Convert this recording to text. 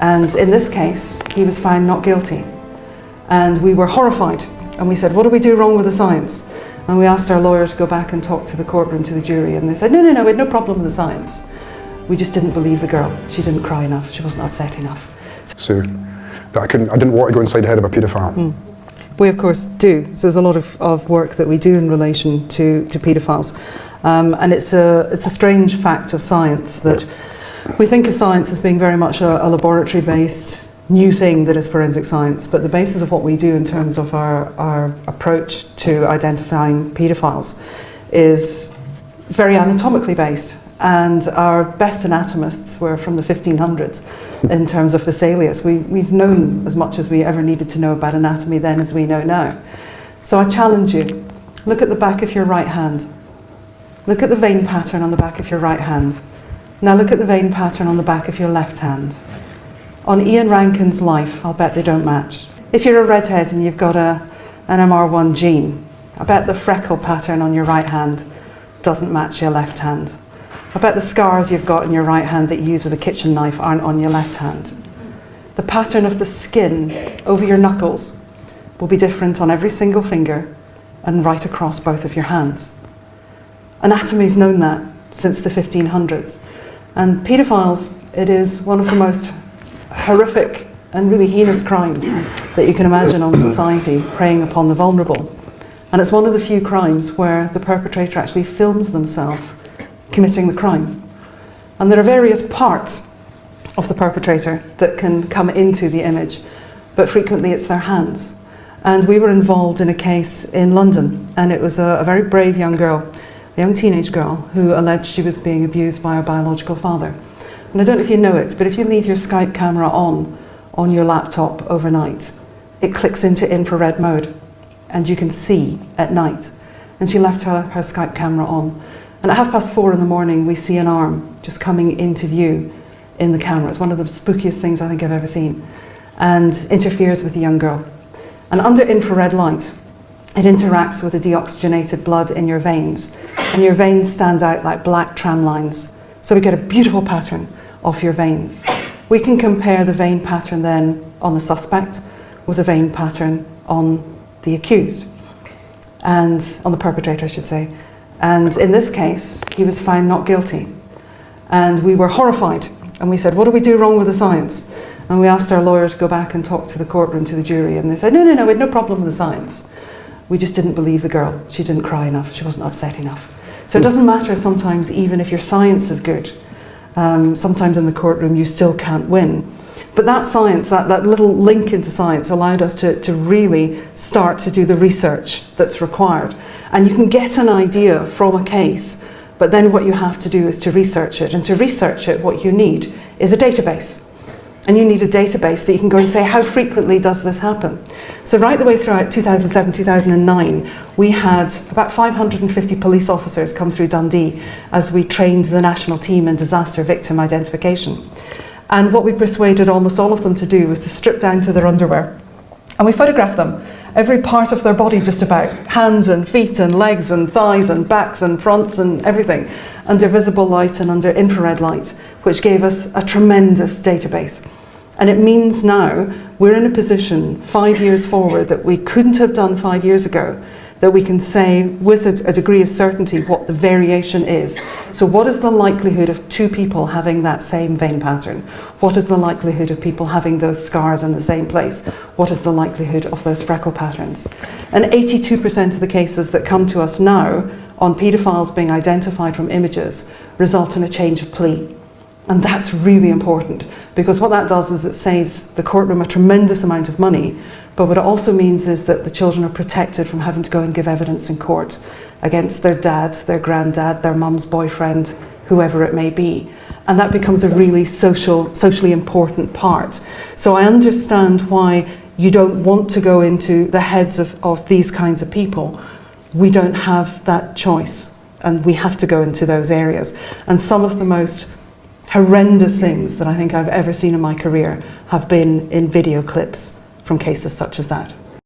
And in this case, he was found not guilty. And we were horrified. And we said, what do we do wrong with the science? And we asked our lawyer to go back and talk to the courtroom, to the jury. And they said, no, we had no problem with the science. We just didn't believe the girl. She didn't cry enough. She wasn't upset enough. So that I didn't want to go inside the head of a paedophile. We of course do. So there's a lot of work that we do in relation to paedophiles. And it's a strange fact of science that we think of science as being very much a laboratory-based new thing that is forensic science, but the basis of what we do in terms of our approach to identifying paedophiles is very anatomically based. And our best anatomists were from the 1500s in terms of Vesalius. We've known as much as we ever needed to know about anatomy then as we know now. So I challenge you, look at the back of your right hand. Look at the vein pattern on the back of your right hand. Now look at the vein pattern on the back of your left hand. On Ian Rankin's life, I'll bet they don't match. If you're a redhead and you've got an MR1 gene, I bet the freckle pattern on your right hand doesn't match your left hand. I bet the scars you've got in your right hand that you use with a kitchen knife aren't on your left hand. The pattern of the skin over your knuckles will be different on every single finger and right across both of your hands. Anatomy's known that since the 1500s. And paedophiles, it is one of the most horrific and really heinous crimes that you can imagine on society, preying upon the vulnerable. And it's one of the few crimes where the perpetrator actually films themselves committing the crime. And there are various parts of the perpetrator that can come into the image, but frequently it's their hands. And we were involved in a case in London, and it was a very brave young girl, a young teenage girl, who alleged she was being abused by her biological father. And I don't know if you know it, but if you leave your Skype camera on your laptop overnight, it clicks into infrared mode, and you can see at night. And she left her Skype camera on. And at 4:30 in the morning, we see an arm just coming into view in the camera. It's one of the spookiest things I think I've ever seen, and interferes with the young girl. And under infrared light, it interacts with the deoxygenated blood in your veins, and your veins stand out like black tram lines. So we get a beautiful pattern of your veins. We can compare the vein pattern then on the suspect with the vein pattern on the accused, and on the perpetrator, I should say. And in this case, he was found not guilty. And we were horrified. And we said, what do we do wrong with the science? And we asked our lawyer to go back and talk to the courtroom, to the jury. And they said, no, we had no problem with the science. We just didn't believe the girl. She didn't cry enough. She wasn't upset enough. So it doesn't matter sometimes, even if your science is good. Sometimes in the courtroom, you still can't win. But that science, that little link into science allowed us to really start to do the research that's required. And you can get an idea from a case, but then what you have to do is to research it. And to research it, what you need is a database. And you need a database that you can go and say, how frequently does this happen? So right the way throughout 2007, 2009, we had about 550 police officers come through Dundee as we trained the national team in disaster victim identification. And what we persuaded almost all of them to do was to strip down to their underwear. And we photographed them, every part of their body just about, hands and feet and legs and thighs and backs and fronts and everything, under visible light and under infrared light, which gave us a tremendous database. And it means now we're in a position 5 years forward that we couldn't have done 5 years ago, that we can say with a degree of certainty what the variation is. So what is the likelihood of two people having that same vein pattern? What is the likelihood of people having those scars in the same place? What is the likelihood of those freckle patterns? And 82% of the cases that come to us now on paedophiles being identified from images result in a change of plea. And that's really important, because what that does is it saves the courtroom a tremendous amount of money, but what it also means is that the children are protected from having to go and give evidence in court against their dad, their granddad, their mum's boyfriend, whoever it may be. And that becomes a really socially important part. So I understand why you don't want to go into the heads of these kinds of people. We don't have that choice, and we have to go into those areas. And some of the most horrendous things that I think I've ever seen in my career have been in video clips from cases such as that.